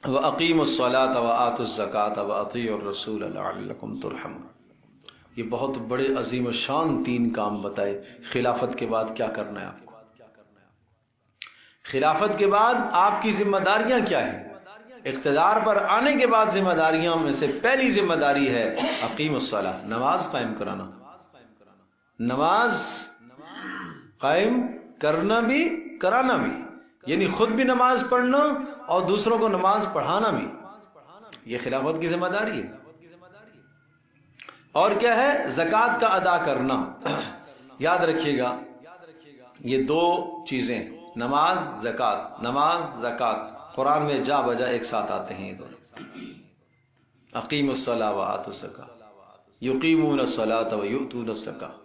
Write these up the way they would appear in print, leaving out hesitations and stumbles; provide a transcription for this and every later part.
وَأَقِيمُوا الصَّلَاةَ وَآتُوا الزَّكَاةَ وَأَطِیعُوا الرَّسُولَ لَعَلَّکُمْ تُرْحَمُونَ۔ یہ بہت بڑے عظیم الشان 3 کام بتائے۔ خلافت کے بعد کیا کرنا ہے آپ کو؟ خلافت کے بعد آپ کی ذمہ داریاں کیا ہیں؟ اقتدار پر آنے کے بعد ذمہ داریاں میں سے پہلی ذمہ داری ہے اقیم الصلاۃ، نماز قائم کرانا۔ نماز قائم کرنا بھی کرانا بھی، یعنی خود بھی نماز پڑھنا اور دوسروں کو نماز پڑھانا بھی، یہ خلافت کی ذمہ داری ہے۔ اور کیا ہے؟ زکوٰۃ کا ادا کرنا۔ یاد رکھیے گا یہ 2 چیزیں، نماز زکوٰۃ، نماز زکوٰۃ قرآن میں جا بجا ایک ساتھ آتے ہیں۔ اقیم الصلاۃ وآتوا الزکاۃ، یقیمون الصلاۃ ویؤتون الزکاۃ۔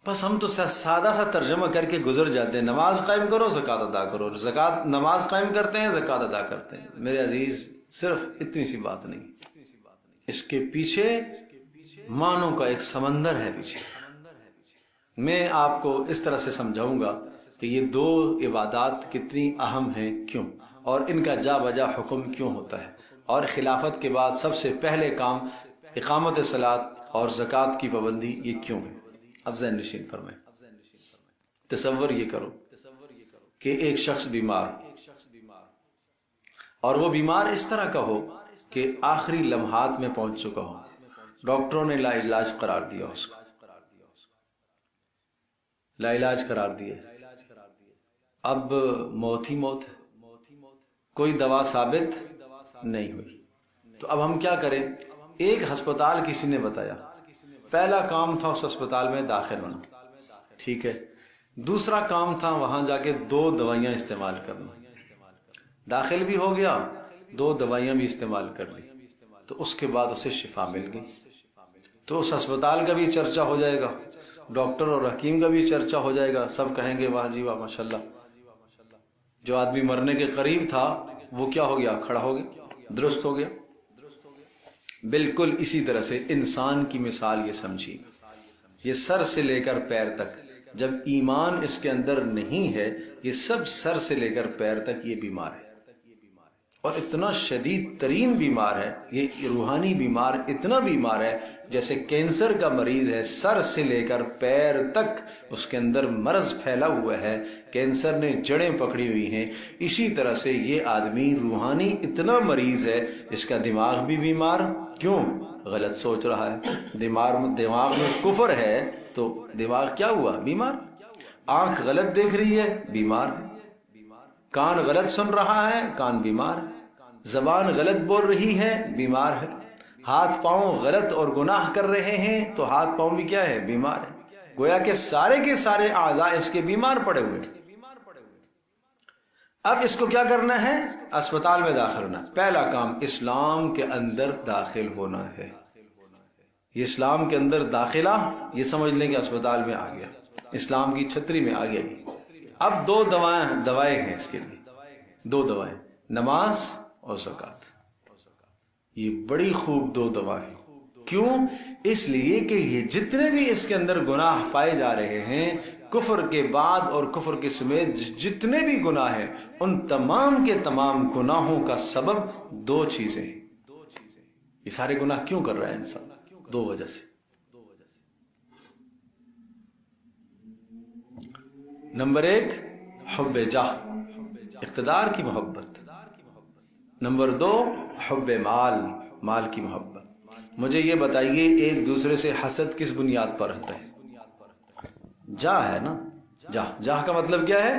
بس ہم تو سادہ سا ترجمہ کر کے گزر جاتے ہیں، نماز قائم کرو زکوٰۃ ادا کرو، زکوٰۃ نماز قائم کرتے ہیں زکوٰۃ ادا کرتے ہیں۔ میرے عزیز صرف اتنی سی بات نہیں، اس کے پیچھے معنوں کا ایک سمندر ہے پیچھے۔ میں آپ کو اس طرح سے سمجھاؤں گا کہ یہ 2 عبادات کتنی اہم ہیں، کیوں، اور ان کا جا بجا حکم کیوں ہوتا ہے، اور خلافت کے بعد سب سے پہلے کام اقامت صلاۃ اور زکوٰۃ کی پابندی یہ کیوں ہے۔ اب ذہن نشین فرمائیں، تصور یہ کرو کہ ایک شخص بیمار، اور وہ بیمار اس طرح کا ہو کہ آخری لمحات میں پہنچ چکا ہو، ڈاکٹروں نے لا علاج قرار دیا، اس کو لا علاج قرار دیا، اب موت ہی موت ہے، کوئی دوا ثابت نہیں ہوئی۔ تو اب ہم کیا کریں؟ ایک ہسپتال کسی نے بتایا، پہلا کام تھا اس ہسپتال میں داخل ہونا، ٹھیک ہے۔ دوسرا کام تھا وہاں جا کے 2 دوائیاں استعمال کرنا، داخل بھی ہو گیا، 2 دوائیاں بھی استعمال کر لی، تو اس کے بعد اسے شفا مل گئی۔ تو اس ہسپتال کا بھی چرچا ہو جائے گا، ڈاکٹر اور حکیم کا بھی چرچا ہو جائے گا، سب کہیں گے واہ جی واہ ماشاءاللہ، جو آدمی مرنے کے قریب تھا وہ کیا ہو گیا؟ کھڑا ہو گیا، درست ہو گیا۔ بالکل اسی طرح سے انسان کی مثال یہ سمجھی، یہ سر سے لے کر پیر تک، جب ایمان اس کے اندر نہیں ہے یہ سب سر سے لے کر پیر تک یہ بیمار ہے، اور اتنا شدید ترین بیمار ہے یہ روحانی بیمار، اتنا بیمار ہے جیسے کینسر کا مریض ہے، سر سے لے کر پیر تک اس کے اندر مرض پھیلا ہوا ہے، کینسر نے جڑیں پکڑی ہوئی ہیں۔ اسی طرح سے یہ آدمی روحانی اتنا مریض ہے، اس کا دماغ بھی بیمار، کیوں؟ غلط سوچ رہا ہے، دماغ میں کفر ہے تو دماغ کیا ہوا؟ بیمار۔ آنکھ غلط دیکھ رہی ہے، بیمار۔ کان غلط سن رہا ہے، کان بیمار ہے۔ زبان غلط بول رہی ہے، بیمار ہے۔ ہاتھ پاؤں غلط اور گناہ کر رہے ہیں تو ہاتھ پاؤں بھی کیا ہے؟ بیمار ہے۔ گویا کہ سارے کے سارے اعضاء اس کے بیمار پڑے ہوئے ہیں۔ اب اس کو کیا کرنا ہے؟ اسپتال میں داخل ہونا۔ پہلا کام اسلام کے اندر داخل ہونا ہے۔ یہ اسلام کے اندر داخلہ، یہ سمجھ لیں کہ اسپتال میں آ گیا، اسلام کی چھتری میں آ گیا۔ اب 2 دوائیں ہیں اس کے لیے، 2 دوائیں، نماز اور زکوٰۃ۔ یہ بڑی خوب 2 دوائیں، کیوں؟ اس لیے کہ یہ جتنے بھی اس کے اندر گناہ پائے جا رہے ہیں، کفر کے بعد اور کفر کے سمیت جتنے بھی گناہ ہیں، ان تمام کے تمام گناہوں کا سبب 2 چیزیں ہیں۔ یہ سارے گناہ کیوں کر رہا ہے انسان؟ 2 وجہ سے۔ نمبر 1 حب جاہ، اقتدار کی محبت۔ نمبر 2 حب مال کی محبت۔ مجھے یہ بتائیے ایک دوسرے سے حسد کس بنیاد پر رہتا ہے؟ جاہ ہے نا، جاہ کا مطلب کیا ہے؟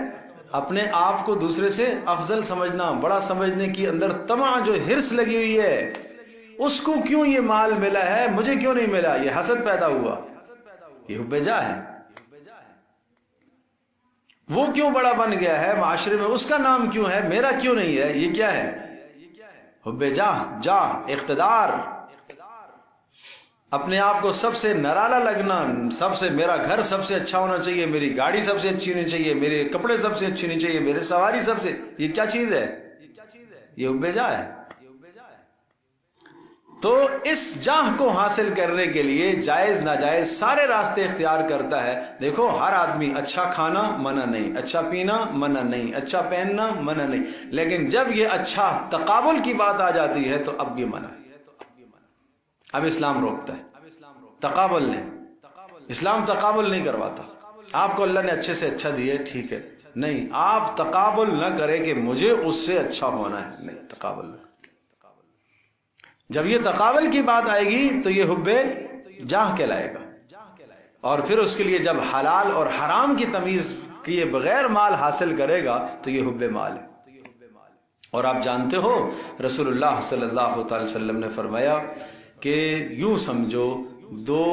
اپنے آپ کو دوسرے سے افضل سمجھنا، بڑا سمجھنے کی اندر طمع، جو ہرس لگی ہوئی ہے، اس کو کیوں یہ مال ملا ہے مجھے کیوں نہیں ملا، یہ حسد پیدا ہوا، یہ حب جاہ ہے۔ وہ کیوں بڑا بن گیا ہے معاشرے میں، اس کا نام کیوں ہے، میرا کیوں نہیں ہے، یہ کیا ہے؟ حب جاہ، اقتدار، اپنے آپ کو سب سے نرالا لگنا، سب سے میرا گھر سب سے اچھا ہونا چاہیے، میری گاڑی سب سے اچھی ہونی چاہیے، میرے کپڑے سب سے اچھی ہونی چاہیے، میرے سواری سب سے، یہ کیا چیز ہے؟ یہ حب جاہ ہے۔ تو اس جاہ کو حاصل کرنے کے لیے جائز ناجائز سارے راستے اختیار کرتا ہے. دیکھو ہر آدمی اچھا کھانا منع نہیں، اچھا پینا منع نہیں، اچھا پہننا منع نہیں، لیکن جب یہ اچھا تقابل کی بات آ جاتی ہے تو اب یہ منع ہے. اب اسلام روکتا ہے، تقابل نہیں. اسلام تقابل نہیں کرواتا. آپ کو اللہ نے اچھے سے اچھا دیے ٹھیک ہے، نہیں آپ تقابل نہ کرے کہ مجھے اس سے اچھا ہونا ہے، نہیں تقابل نہ. جب یہ تقابل کی بات آئے گی تو یہ حب جاہ کہلائے گا. اور پھر اس کے لیے جب حلال اور حرام کی تمیز کیے بغیر مال حاصل کرے گا تو یہ حب مال ہے. اور آپ جانتے ہو رسول اللہ صلی اللہ تعالی وسلم نے فرمایا کہ یوں سمجھو دو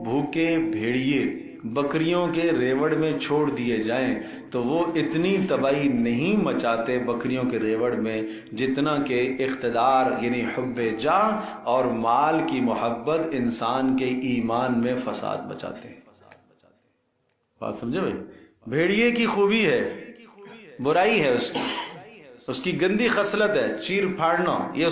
بھوکے بھیڑیے بکریوں کے ریوڑ میں چھوڑ دیے جائیں تو وہ اتنی تباہی نہیں مچاتے بکریوں کے ریوڑ میں جتنا کہ اقتدار یعنی حب جاہ اور مال کی محبت انسان کے ایمان میں فساد بچاتے ہیں. بات سمجھے بھائی؟ بھیڑیے کی خوبی ہے، برائی ہے اس کی گندی خصلت ہے چیر پھاڑنا، یہ